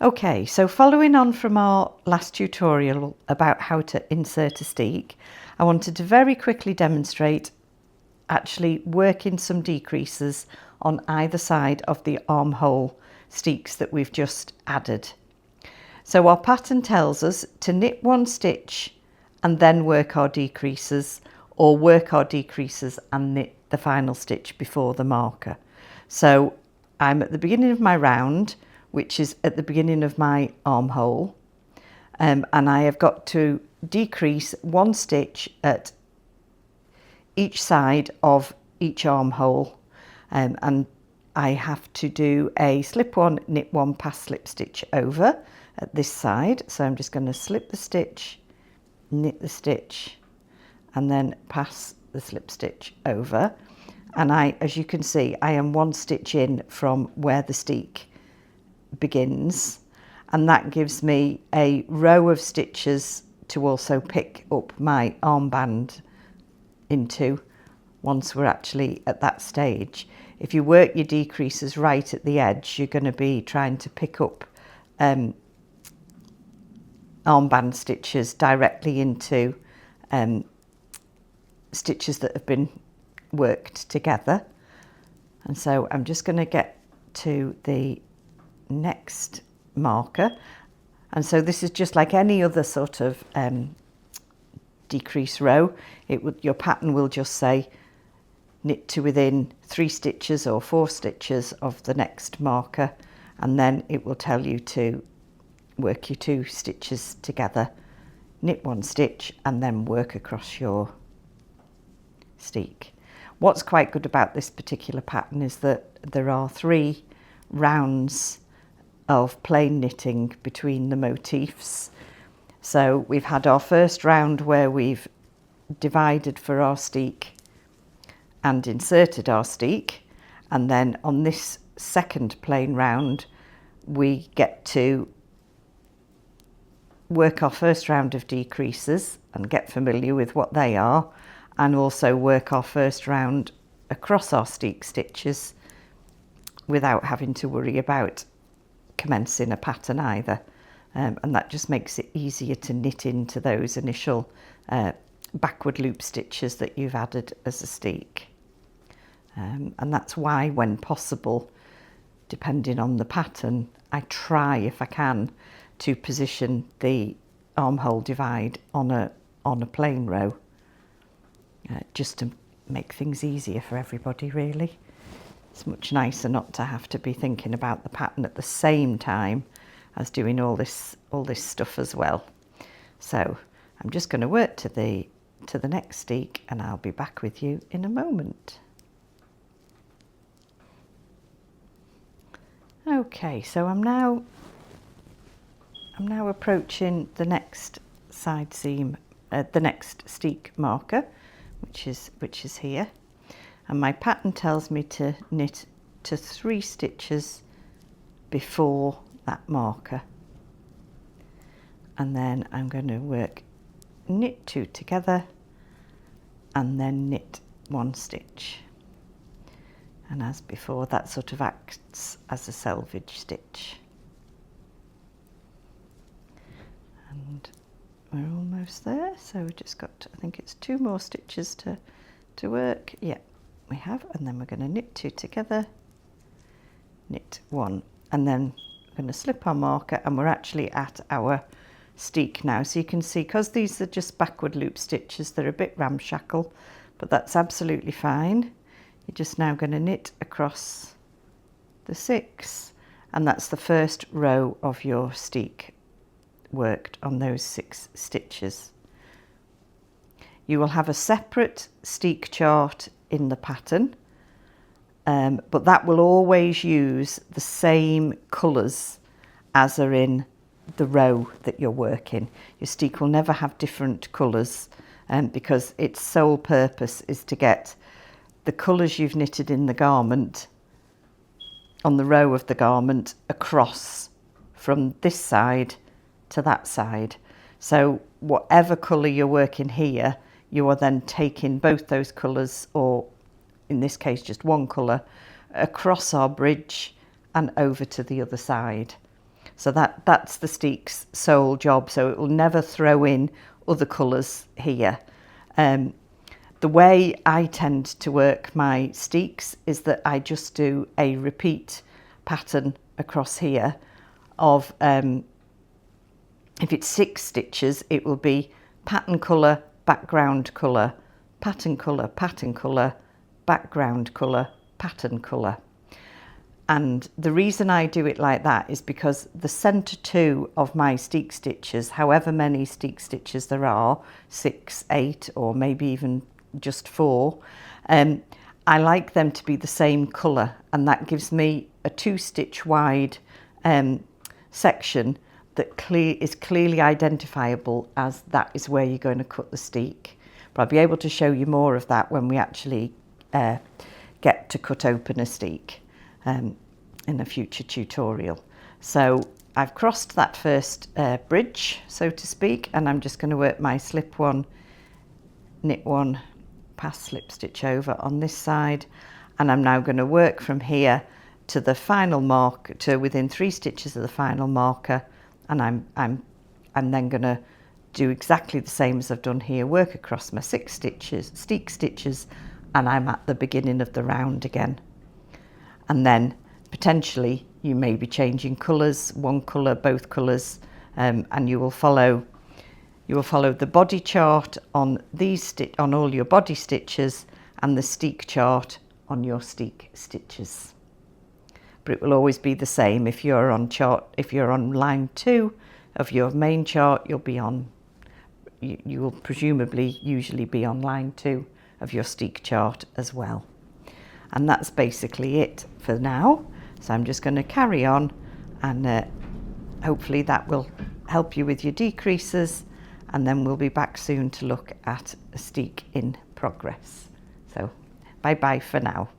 Okay, so following on from our last tutorial about how to insert a steek, I wanted to very quickly demonstrate actually working some decreases on either side of the armhole steeks that we've just added. So our pattern tells us to knit one stitch and then work our decreases, or work our decreases and knit the final stitch before the marker. So I'm at the beginning of my round, which is at the beginning of my armhole, and I have got to decrease one stitch at each side of each armhole, and I have to do a slip one, knit one, pass slip stitch over at this side. So I'm just going to slip the stitch, knit the stitch, and then pass the slip stitch over. And as you can see, I am one stitch in from where the steek begins, and that gives me a row of stitches to also pick up my armband into once we're actually at that stage. If you work your decreases right at the edge, you're going to be trying to pick up armband stitches directly into stitches that have been worked together. And so I'm just going to get to the next marker, and so this is just like any other sort of decrease row. Your pattern will just say knit to within 3 stitches or 4 stitches of the next marker, and then it will tell you to work your 2 stitches together, knit 1 stitch, and then work across your steek. What's quite good about this particular pattern is that there are 3 rounds of plain knitting between the motifs. So we've had our first round where we've divided for our steek and inserted our steek, and then on this second plain round we get to work our first round of decreases and get familiar with what they are, and also work our first round across our steek stitches without having to worry about commencing a pattern either, and that just makes it easier to knit into those initial backward loop stitches that you've added as a steek. And that's why, when possible, depending on the pattern, I try, if I can, to position the armhole divide on a plain row, just to make things easier for everybody, really. It's much nicer not to have to be thinking about the pattern at the same time as doing all this stuff as well. So I'm just going to work to the next steek, and I'll be back with you in a moment. Okay, so I'm now approaching the next side seam, the next steek marker, which is here. And my pattern tells me to knit to 3 stitches before that marker, and then I'm going to work knit 2 together and then knit 1 stitch, and as before that sort of acts as a selvage stitch. And we're almost there, so we've just got, I think it's 2 more stitches to work. Yeah, we have. And then we're going to knit 2 together, knit 1, and then we're going to slip our marker, and we're actually at our steek now. So you can see, because these are just backward loop stitches, they're a bit ramshackle, but that's absolutely fine. You're just now going to knit across the 6, and that's the first row of your steek worked on those 6 stitches. You will have a separate steek chart in the pattern, but that will always use the same colours as are in the row that you're working. Your steek will never have different colours, because its sole purpose is to get the colours you've knitted in the garment on the row of the garment across from this side to that side. So whatever colour you're working here, you are then taking both those colours, or in this case just one colour, across our bridge and over to the other side. So that's the steek's sole job, so it will never throw in other colours here. The way I tend to work my steeks is that I just do a repeat pattern across here of, if it's 6 stitches, it will be pattern colour, background colour, pattern colour, pattern colour, background colour, pattern colour. And the reason I do it like that is because the centre 2 of my steek stitches, however many steek stitches there are, 6, 8, or maybe even just 4, I like them to be the same colour, and that gives me a 2 stitch wide section that is clearly identifiable as that is where you're going to cut the steek. But I'll be able to show you more of that when we actually get to cut open a steek in a future tutorial. So I've crossed that first bridge, so to speak, and I'm just going to work my slip 1, knit 1, pass slip stitch over on this side, and I'm now going to work from here to the final mark, to within 3 stitches of the final marker, and I'm then going to do exactly the same as I've done here, work across my 6 stitches, steek stitches, and I'm at the beginning of the round again. And then potentially you may be changing colours, one colour, both colours, and you will follow the body chart on on all your body stitches and the steek chart on your steek stitches. But it will always be the same. If you're on line 2 of your main chart, you'll be on, you will presumably usually be on line 2 of your steek chart as well. And that's basically it for now. So I'm just going to carry on, and hopefully that will help you with your decreases, and then we'll be back soon to look at a steek in progress. So bye bye for now.